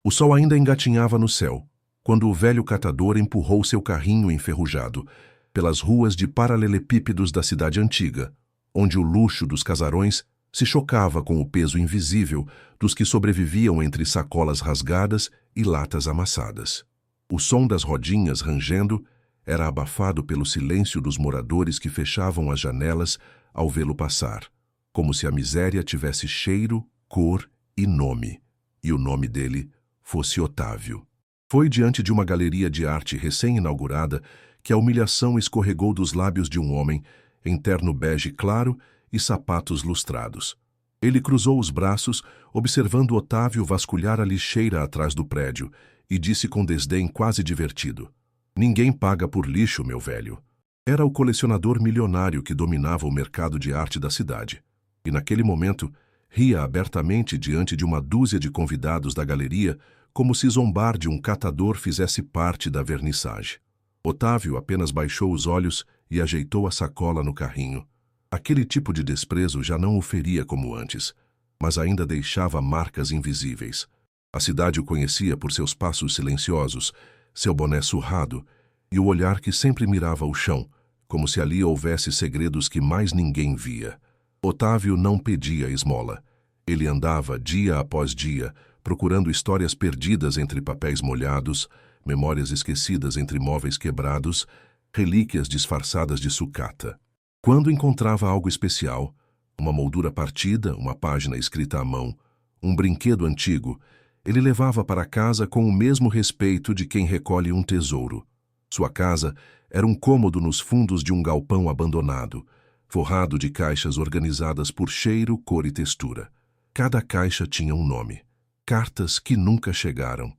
O sol ainda engatinhava no céu, quando o velho catador empurrou seu carrinho enferrujado pelas ruas de paralelepípedos da cidade antiga, onde o luxo dos casarões se chocava com o peso invisível dos que sobreviviam entre sacolas rasgadas e latas amassadas. O som das rodinhas rangendo era abafado pelo silêncio dos moradores que fechavam as janelas ao vê-lo passar, como se a miséria tivesse cheiro, cor e nome, e o nome dele fosse Otávio. Foi diante de uma galeria de arte recém-inaugurada que a humilhação escorregou dos lábios de um homem em terno bege claro e sapatos lustrados. Ele cruzou os braços, observando Otávio vasculhar a lixeira atrás do prédio, e disse com desdém quase divertido: "Ninguém paga por lixo, meu velho." Era o colecionador milionário que dominava o mercado de arte da cidade, e naquele momento ria abertamente diante de uma dúzia de convidados da galeria, como se zombar de um catador fizesse parte da vernissage. Otávio apenas baixou os olhos e ajeitou a sacola no carrinho. Aquele tipo de desprezo já não o feria como antes, mas ainda deixava marcas invisíveis. A cidade o conhecia por seus passos silenciosos, seu boné surrado e o olhar que sempre mirava o chão, como se ali houvesse segredos que mais ninguém via. Otávio não pedia esmola. Ele andava dia após dia, procurando histórias perdidas entre papéis molhados, memórias esquecidas entre móveis quebrados, relíquias disfarçadas de sucata. Quando encontrava algo especial, uma moldura partida, uma página escrita à mão, um brinquedo antigo, ele levava para casa com o mesmo respeito de quem recolhe um tesouro. Sua casa era um cômodo nos fundos de um galpão abandonado, forrado de caixas organizadas por cheiro, cor e textura. Cada caixa tinha um nome. Cartas que nunca chegaram,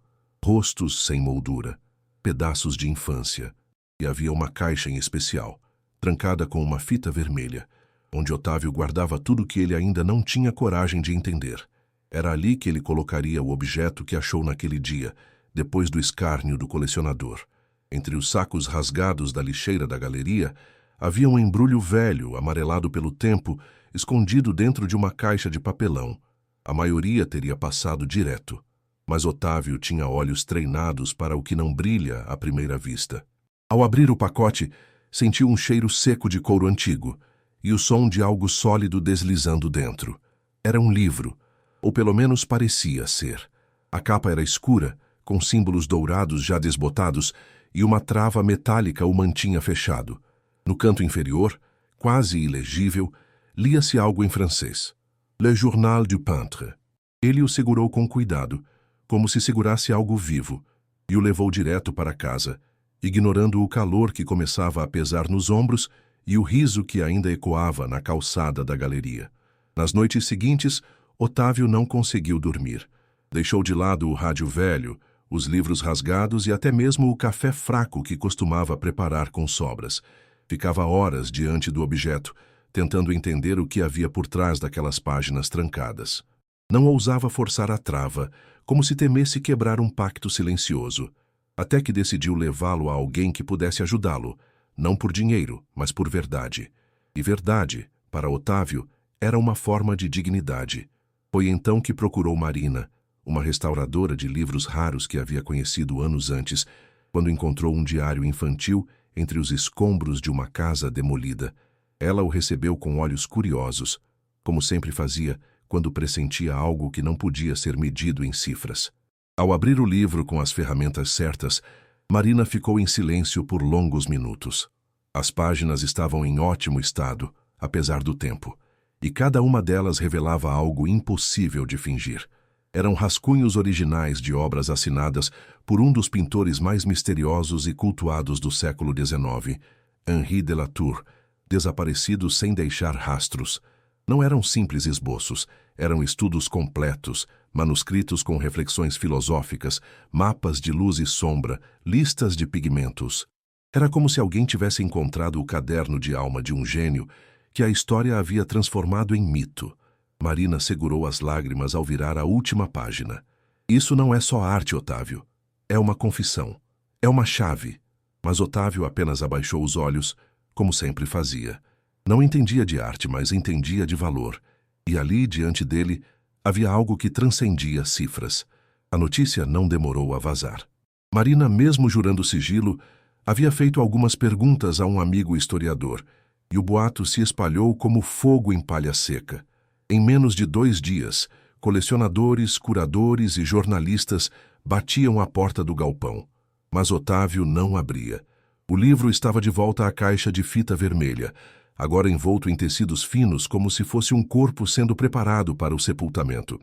rostos sem moldura, pedaços de infância. E havia uma caixa em especial, trancada com uma fita vermelha, onde Otávio guardava tudo que ele ainda não tinha coragem de entender. Era ali que ele colocaria o objeto que achou naquele dia, depois do escárnio do colecionador. Entre os sacos rasgados da lixeira da galeria, havia um embrulho velho, amarelado pelo tempo, escondido dentro de uma caixa de papelão. A maioria teria passado direto, mas Otávio tinha olhos treinados para o que não brilha à primeira vista. Ao abrir o pacote, sentiu um cheiro seco de couro antigo e o som de algo sólido deslizando dentro. Era um livro, ou pelo menos parecia ser. A capa era escura, com símbolos dourados já desbotados, e uma trava metálica o mantinha fechado. No canto inferior, quase ilegível, lia-se algo em francês. Le Journal du Peintre. Ele o segurou com cuidado, como se segurasse algo vivo, e o levou direto para casa, ignorando o calor que começava a pesar nos ombros e o riso que ainda ecoava na calçada da galeria. Nas noites seguintes, Otávio não conseguiu dormir. Deixou de lado o rádio velho, os livros rasgados e até mesmo o café fraco que costumava preparar com sobras. Ficava horas diante do objeto, tentando entender o que havia por trás daquelas páginas trancadas. Não ousava forçar a trava, como se temesse quebrar um pacto silencioso, até que decidiu levá-lo a alguém que pudesse ajudá-lo, não por dinheiro, mas por verdade. E verdade, para Otávio, era uma forma de dignidade. Foi então que procurou Marina, uma restauradora de livros raros que havia conhecido anos antes, quando encontrou um diário infantil entre os escombros de uma casa demolida. Ela o recebeu com olhos curiosos, como sempre fazia quando pressentia algo que não podia ser medido em cifras. Ao abrir o livro com as ferramentas certas, Marina ficou em silêncio por longos minutos. As páginas estavam em ótimo estado, apesar do tempo, e cada uma delas revelava algo impossível de fingir. Eram rascunhos originais de obras assinadas por um dos pintores mais misteriosos e cultuados do século XIX, Henri de Latour, desaparecido sem deixar rastros. Não eram simples esboços, eram estudos completos, manuscritos com reflexões filosóficas, mapas de luz e sombra, listas de pigmentos. Era como se alguém tivesse encontrado o caderno de alma de um gênio que a história havia transformado em mito. Marina segurou as lágrimas ao virar a última página. Isso não é só arte, Otávio. É uma confissão. É uma chave. Mas Otávio apenas abaixou os olhos, como sempre fazia. Não entendia de arte, mas entendia de valor. E ali, diante dele, havia algo que transcendia cifras. A notícia não demorou a vazar. Marina, mesmo jurando sigilo, havia feito algumas perguntas a um amigo historiador, e o boato se espalhou como fogo em palha seca. Em menos de 2 dias, colecionadores, curadores e jornalistas batiam à porta do galpão. Mas Otávio não abria. O livro estava de volta à caixa de fita vermelha, agora envolto em tecidos finos como se fosse um corpo sendo preparado para o sepultamento.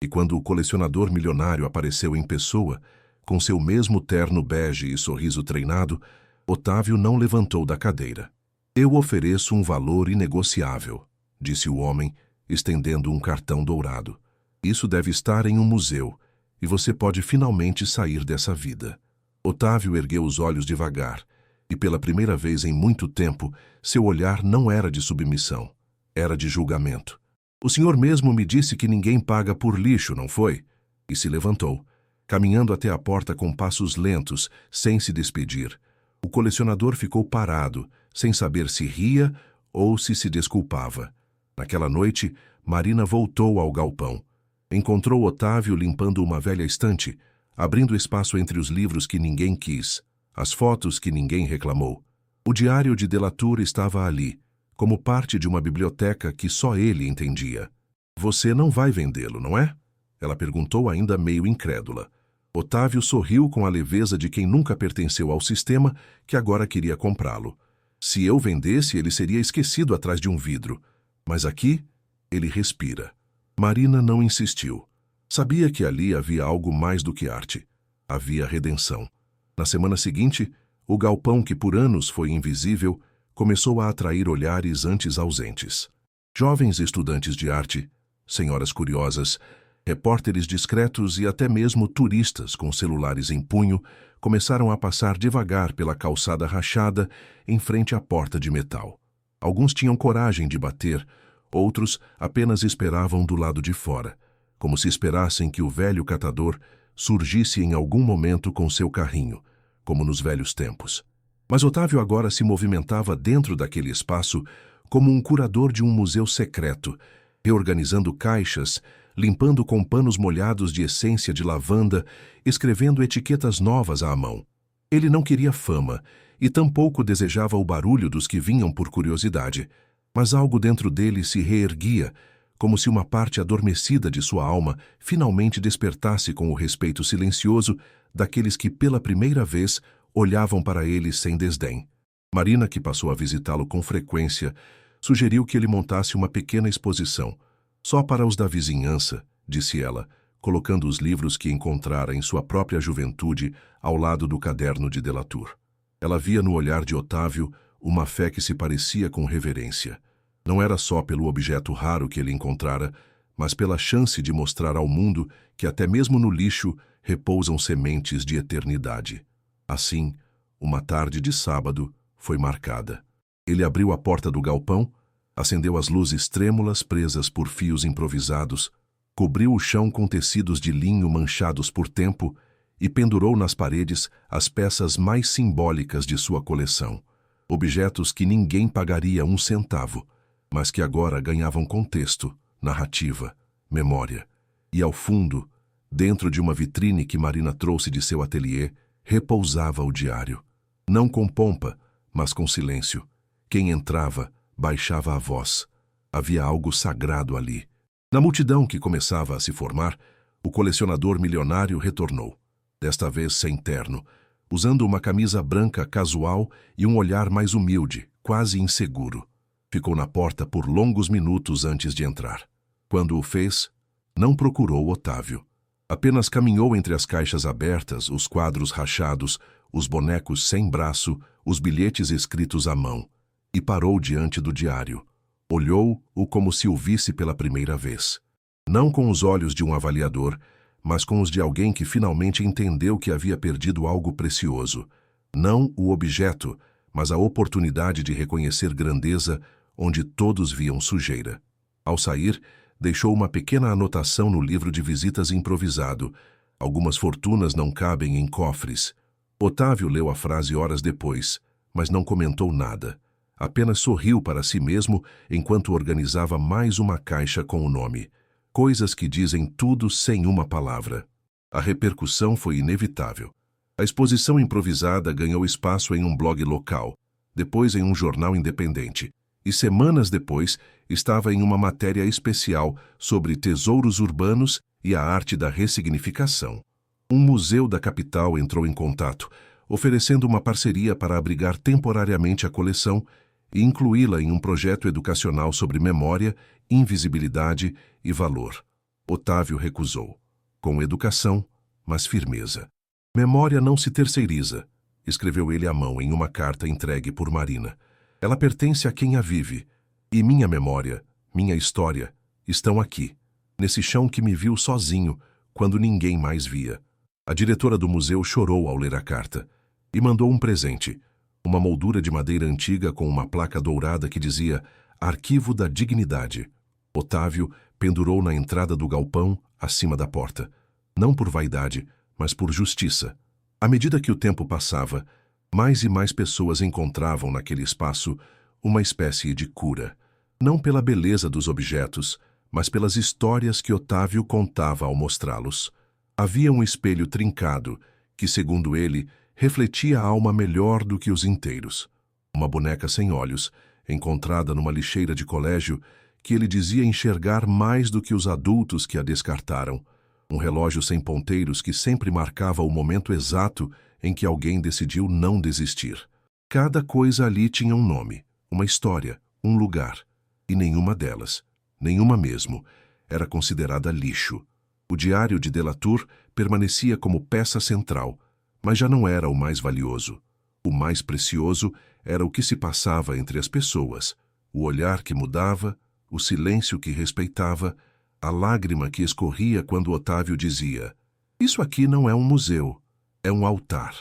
E quando o colecionador milionário apareceu em pessoa, com seu mesmo terno bege e sorriso treinado, Otávio não levantou da cadeira. "Eu ofereço um valor inegociável", disse o homem, estendendo um cartão dourado. "Isso deve estar em um museu, e você pode finalmente sair dessa vida." Otávio ergueu os olhos devagar, e pela primeira vez em muito tempo, seu olhar não era de submissão, era de julgamento. "O senhor mesmo me disse que ninguém paga por lixo, não foi?" E se levantou, caminhando até a porta com passos lentos, sem se despedir. O colecionador ficou parado, sem saber se ria ou se desculpava. Naquela noite, Marina voltou ao galpão. Encontrou Otávio limpando uma velha estante, abrindo espaço entre os livros que ninguém quis, as fotos que ninguém reclamou. O diário de Delatour estava ali, como parte de uma biblioteca que só ele entendia. "Você não vai vendê-lo, não é?" Ela perguntou, ainda meio incrédula. Otávio sorriu com a leveza de quem nunca pertenceu ao sistema, que agora queria comprá-lo. "Se eu vendesse, ele seria esquecido atrás de um vidro. Mas aqui, ele respira." Marina não insistiu. Sabia que ali havia algo mais do que arte. Havia redenção. Na semana seguinte, o galpão que por anos foi invisível começou a atrair olhares antes ausentes. Jovens estudantes de arte, senhoras curiosas, repórteres discretos e até mesmo turistas com celulares em punho começaram a passar devagar pela calçada rachada em frente à porta de metal. Alguns tinham coragem de bater, outros apenas esperavam do lado de fora, como se esperassem que o velho catador surgisse em algum momento com seu carrinho, como nos velhos tempos. Mas Otávio agora se movimentava dentro daquele espaço como um curador de um museu secreto, reorganizando caixas, limpando com panos molhados de essência de lavanda, escrevendo etiquetas novas à mão. Ele não queria fama e tampouco desejava o barulho dos que vinham por curiosidade, mas algo dentro dele se reerguia, como se uma parte adormecida de sua alma finalmente despertasse com o respeito silencioso daqueles que pela primeira vez olhavam para ele sem desdém. Marina, que passou a visitá-lo com frequência, sugeriu que ele montasse uma pequena exposição, só para os da vizinhança, disse ela, colocando os livros que encontrara em sua própria juventude ao lado do caderno de Delatour. Ela via no olhar de Otávio uma fé que se parecia com reverência. Não era só pelo objeto raro que ele encontrara, mas pela chance de mostrar ao mundo que até mesmo no lixo repousam sementes de eternidade. Assim, uma tarde de sábado foi marcada. Ele abriu a porta do galpão, acendeu as luzes trêmulas presas por fios improvisados, cobriu o chão com tecidos de linho manchados por tempo e pendurou nas paredes as peças mais simbólicas de sua coleção. Objetos que ninguém pagaria 1 centavo, mas que agora ganhavam contexto, narrativa, memória. E ao fundo, dentro de uma vitrine que Marina trouxe de seu ateliê, repousava o diário. Não com pompa, mas com silêncio. Quem entrava, baixava a voz. Havia algo sagrado ali. Na multidão que começava a se formar, o colecionador milionário retornou. Desta vez sem terno, usando uma camisa branca casual e um olhar mais humilde, quase inseguro. Ficou na porta por longos minutos antes de entrar. Quando o fez, não procurou Otávio. Apenas caminhou entre as caixas abertas, os quadros rachados, os bonecos sem braço, os bilhetes escritos à mão, e parou diante do diário. Olhou-o como se o visse pela primeira vez. Não com os olhos de um avaliador, mas com os de alguém que finalmente entendeu que havia perdido algo precioso. Não o objeto, mas a oportunidade de reconhecer grandeza onde todos viam sujeira. Ao sair, deixou uma pequena anotação no livro de visitas improvisado. Algumas fortunas não cabem em cofres. Otávio leu a frase horas depois, mas não comentou nada. Apenas sorriu para si mesmo enquanto organizava mais uma caixa com o nome. Coisas que dizem tudo sem uma palavra. A repercussão foi inevitável. A exposição improvisada ganhou espaço em um blog local, depois em um jornal independente, e semanas depois estava em uma matéria especial sobre tesouros urbanos e a arte da ressignificação. Um museu da capital entrou em contato, oferecendo uma parceria para abrigar temporariamente a coleção e incluí-la em um projeto educacional sobre memória, invisibilidade e valor. Otávio recusou, com educação, mas firmeza. Memória não se terceiriza, escreveu ele à mão em uma carta entregue por Marina. Ela pertence a quem a vive, e minha memória, minha história, estão aqui, nesse chão que me viu sozinho, quando ninguém mais via. A diretora do museu chorou ao ler a carta e mandou um presente, uma moldura de madeira antiga com uma placa dourada que dizia Arquivo da Dignidade. Otávio pendurou na entrada do galpão, acima da porta, não por vaidade, mas por justiça. À medida que o tempo passava, mais e mais pessoas encontravam naquele espaço uma espécie de cura, não pela beleza dos objetos, mas pelas histórias que Otávio contava ao mostrá-los. Havia um espelho trincado que, segundo ele, refletia a alma melhor do que os inteiros. Uma boneca sem olhos, encontrada numa lixeira de colégio, que ele dizia enxergar mais do que os adultos que a descartaram. Um relógio sem ponteiros que sempre marcava o momento exato em que alguém decidiu não desistir. Cada coisa ali tinha um nome, uma história, um lugar, e nenhuma delas, nenhuma mesmo, era considerada lixo. O diário de Delatour permanecia como peça central, mas já não era o mais valioso. O mais precioso era o que se passava entre as pessoas, o olhar que mudava, o silêncio que respeitava, a lágrima que escorria quando Otávio dizia: "Isso aqui não é um museu, é um altar."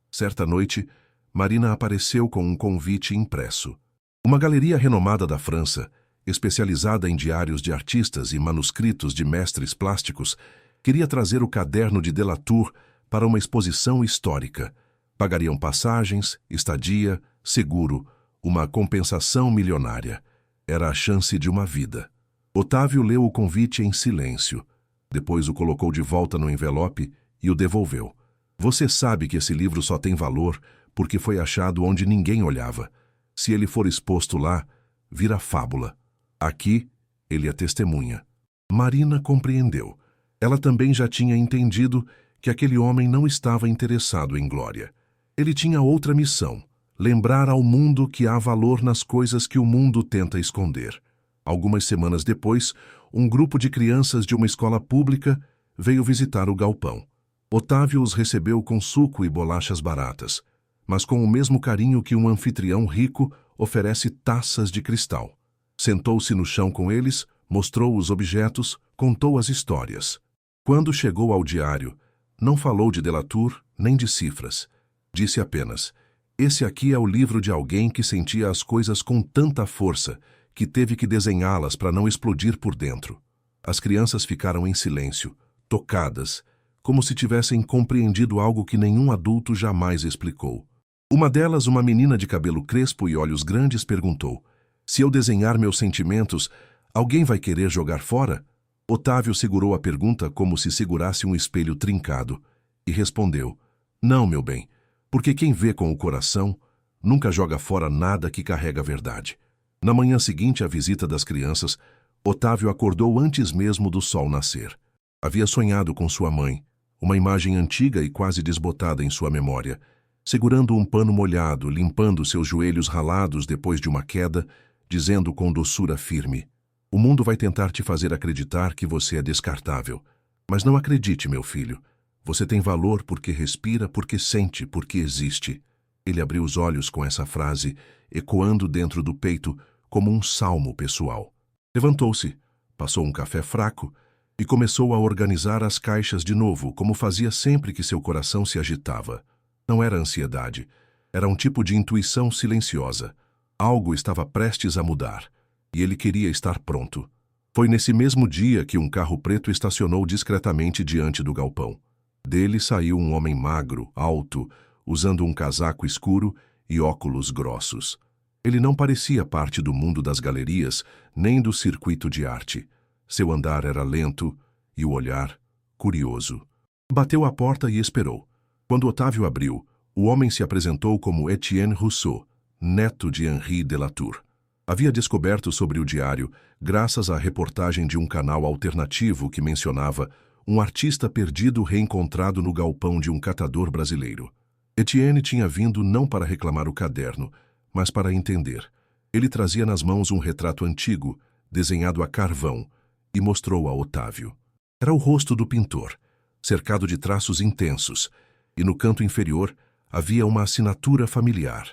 Certa noite, Marina apareceu com um convite impresso. Uma galeria renomada da França, especializada em diários de artistas e manuscritos de mestres plásticos, queria trazer o caderno de Delatour para uma exposição histórica. Pagariam passagens, estadia, seguro, uma compensação milionária. Era a chance de uma vida. Otávio leu o convite em silêncio. Depois o colocou de volta no envelope e o devolveu. Você sabe que esse livro só tem valor porque foi achado onde ninguém olhava. Se ele for exposto lá, vira fábula. Aqui, ele é testemunha. Marina compreendeu. Ela também já tinha entendido que aquele homem não estava interessado em glória. Ele tinha outra missão: lembrar ao mundo que há valor nas coisas que o mundo tenta esconder. Algumas semanas depois, um grupo de crianças de uma escola pública veio visitar o galpão. Otávio os recebeu com suco e bolachas baratas, mas com o mesmo carinho que um anfitrião rico oferece taças de cristal. Sentou-se no chão com eles, mostrou os objetos, contou as histórias. Quando chegou ao diário, não falou de Delatour nem de cifras. Disse apenas: "Esse aqui é o livro de alguém que sentia as coisas com tanta força que teve que desenhá-las para não explodir por dentro." As crianças ficaram em silêncio, tocadas, como se tivessem compreendido algo que nenhum adulto jamais explicou. Uma delas, uma menina de cabelo crespo e olhos grandes, perguntou: "Se eu desenhar meus sentimentos, alguém vai querer jogar fora?" Otávio segurou a pergunta como se segurasse um espelho trincado e respondeu: "Não, meu bem, porque quem vê com o coração nunca joga fora nada que carrega a verdade." Na manhã seguinte à visita das crianças, Otávio acordou antes mesmo do sol nascer. Havia sonhado com sua mãe, uma imagem antiga e quase desbotada em sua memória, segurando um pano molhado, limpando seus joelhos ralados depois de uma queda, dizendo com doçura firme: "O mundo vai tentar te fazer acreditar que você é descartável. Mas não acredite, meu filho. Você tem valor porque respira, porque sente, porque existe." Ele abriu os olhos com essa frase, ecoando dentro do peito como um salmo pessoal. Levantou-se, passou um café fraco e começou a organizar as caixas de novo, como fazia sempre que seu coração se agitava. Não era ansiedade, era um tipo de intuição silenciosa. Algo estava prestes a mudar, e ele queria estar pronto. Foi nesse mesmo dia que um carro preto estacionou discretamente diante do galpão. Dele saiu um homem magro, alto, usando um casaco escuro e óculos grossos. Ele não parecia parte do mundo das galerias, nem do circuito de arte. Seu andar era lento e o olhar curioso. Bateu à porta e esperou. Quando Otávio abriu, o homem se apresentou como Etienne Rousseau, neto de Henri de Latour. Havia descoberto sobre o diário graças à reportagem de um canal alternativo que mencionava um artista perdido reencontrado no galpão de um catador brasileiro. Etienne tinha vindo não para reclamar o caderno, mas para entender. Ele trazia nas mãos um retrato antigo, desenhado a carvão, e mostrou a Otávio. Era o rosto do pintor, cercado de traços intensos, e no canto inferior havia uma assinatura familiar.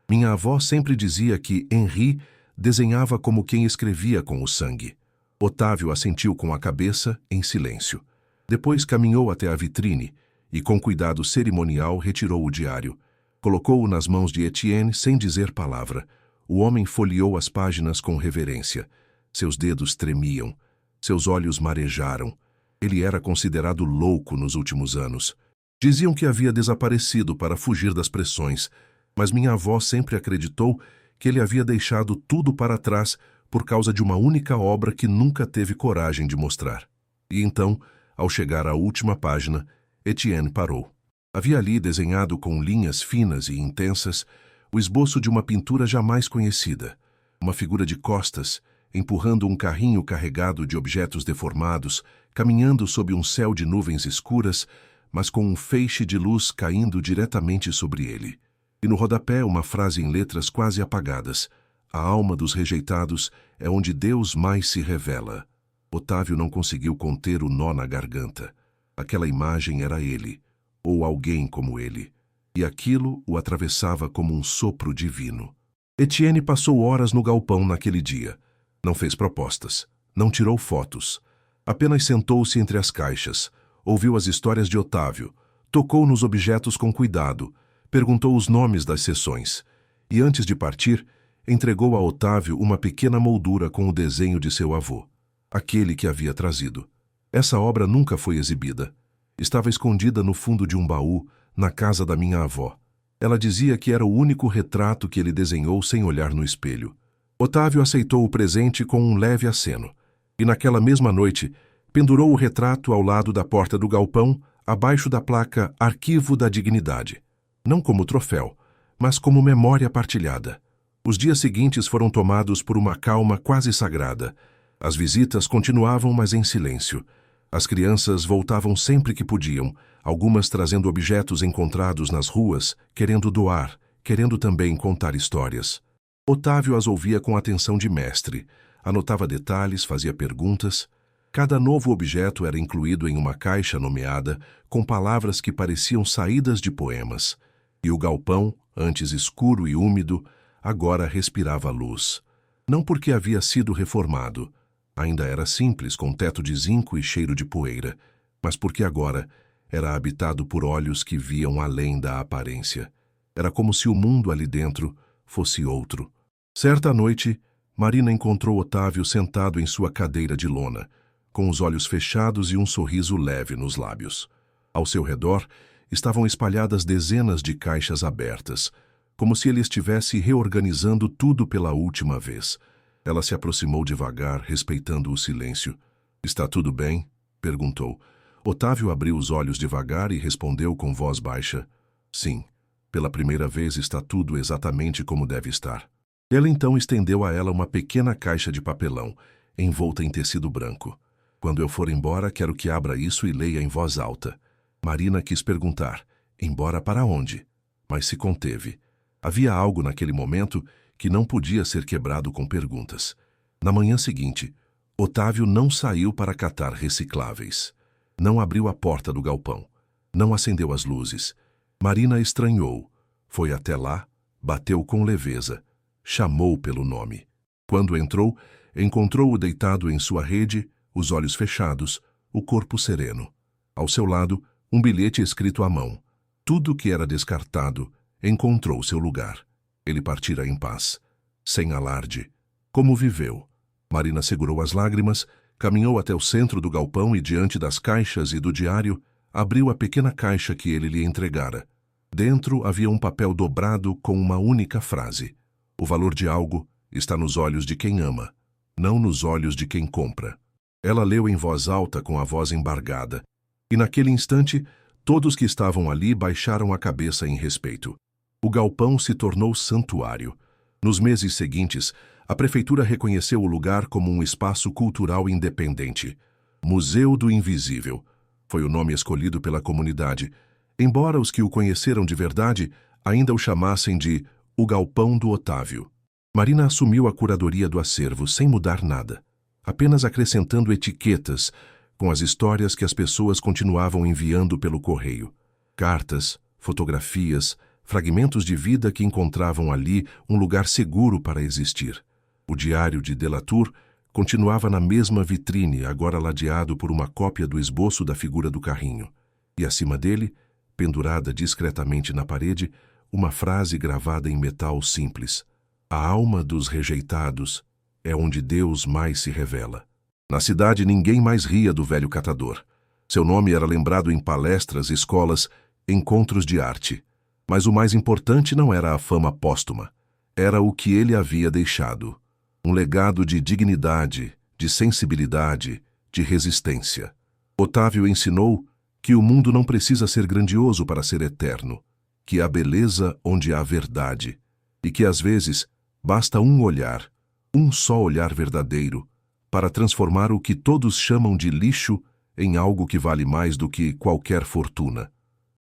Minha avó sempre dizia que Henri desenhava como quem escrevia com o sangue. Otávio assentiu com a cabeça, em silêncio. Depois caminhou até a vitrine e, com cuidado cerimonial, retirou o diário. Colocou-o nas mãos de Etienne sem dizer palavra. O homem folheou as páginas com reverência. Seus dedos tremiam. Seus olhos marejaram. Ele era considerado louco nos últimos anos. Diziam que havia desaparecido para fugir das pressões, mas minha avó sempre acreditou que ele havia deixado tudo para trás por causa de uma única obra que nunca teve coragem de mostrar. E então, ao chegar à última página, Etienne parou. Havia ali, desenhado com linhas finas e intensas, o esboço de uma pintura jamais conhecida. Uma figura de costas, empurrando um carrinho carregado de objetos deformados, caminhando sob um céu de nuvens escuras, mas com um feixe de luz caindo diretamente sobre ele. E no rodapé uma frase em letras quase apagadas: a alma dos rejeitados é onde Deus mais se revela. Otávio não conseguiu conter o nó na garganta. Aquela imagem era ele, ou alguém como ele, e aquilo o atravessava como um sopro divino. Etienne passou horas no galpão naquele dia. Não fez propostas, não tirou fotos. Apenas sentou-se entre as caixas, ouviu as histórias de Otávio, tocou nos objetos com cuidado, perguntou os nomes das seções e, antes de partir, entregou a Otávio uma pequena moldura com o desenho de seu avô, aquele que havia trazido. Essa obra nunca foi exibida. Estava escondida no fundo de um baú, na casa da minha avó. Ela dizia que era o único retrato que ele desenhou sem olhar no espelho. Otávio aceitou o presente com um leve aceno, e naquela mesma noite pendurou o retrato ao lado da porta do galpão, abaixo da placa Arquivo da Dignidade. Não como troféu, mas como memória partilhada. Os dias seguintes foram tomados por uma calma quase sagrada. As visitas continuavam, mas em silêncio. As crianças voltavam sempre que podiam, algumas trazendo objetos encontrados nas ruas, querendo doar, querendo também contar histórias. Otávio as ouvia com atenção de mestre, anotava detalhes, fazia perguntas. Cada novo objeto era incluído em uma caixa nomeada, com palavras que pareciam saídas de poemas. E o galpão, antes escuro e úmido, agora respirava luz. Não porque havia sido reformado. Ainda era simples, com teto de zinco e cheiro de poeira, mas porque agora era habitado por olhos que viam além da aparência. Era como se o mundo ali dentro fosse outro. Certa noite, Marina encontrou Otávio sentado em sua cadeira de lona, com os olhos fechados e um sorriso leve nos lábios. Ao seu redor estavam espalhadas dezenas de caixas abertas, como se ele estivesse reorganizando tudo pela última vez. Ela se aproximou devagar, respeitando o silêncio. "Está tudo bem?" perguntou. Otávio abriu os olhos devagar e respondeu com voz baixa: "Sim, pela primeira vez está tudo exatamente como deve estar." Ela então estendeu a ela uma pequena caixa de papelão, envolta em tecido branco. "Quando eu for embora, quero que abra isso e leia em voz alta." Marina quis perguntar: "Embora para onde?" Mas se conteve. Havia algo naquele momento que não podia ser quebrado com perguntas. Na manhã seguinte, Otávio não saiu para catar recicláveis. Não abriu a porta do galpão. Não acendeu as luzes. Marina estranhou. Foi até lá, bateu com leveza. Chamou pelo nome. Quando entrou, encontrou-o deitado em sua rede, os olhos fechados, o corpo sereno. Ao seu lado, um bilhete escrito à mão. Tudo que era descartado encontrou seu lugar. Ele partira em paz, sem alarde. Como viveu? Marina segurou as lágrimas, caminhou até o centro do galpão e, diante das caixas e do diário, abriu a pequena caixa que ele lhe entregara. Dentro havia um papel dobrado com uma única frase: "O valor de algo está nos olhos de quem ama, não nos olhos de quem compra." Ela leu em voz alta com a voz embargada: E naquele instante, todos que estavam ali baixaram a cabeça em respeito. O galpão se tornou santuário. Nos meses seguintes, a prefeitura reconheceu o lugar como um espaço cultural independente. Museu do Invisível foi o nome escolhido pela comunidade, embora os que o conheceram de verdade ainda o chamassem de o Galpão do Otávio. Marina assumiu a curadoria do acervo sem mudar nada, apenas acrescentando etiquetas com as histórias que as pessoas continuavam enviando pelo correio. Cartas, fotografias, fragmentos de vida que encontravam ali um lugar seguro para existir. O diário de Delatour continuava na mesma vitrine, agora ladeado por uma cópia do esboço da figura do carrinho. E acima dele, pendurada discretamente na parede, uma frase gravada em metal simples: "A alma dos rejeitados é onde Deus mais se revela." Na cidade, ninguém mais ria do velho catador. Seu nome era lembrado em palestras, escolas, encontros de arte. Mas o mais importante não era a fama póstuma. Era o que ele havia deixado. Um legado de dignidade, de sensibilidade, de resistência. Otávio ensinou que o mundo não precisa ser grandioso para ser eterno, que há beleza onde há verdade, e que às vezes basta um olhar, um só olhar verdadeiro, para transformar o que todos chamam de lixo em algo que vale mais do que qualquer fortuna.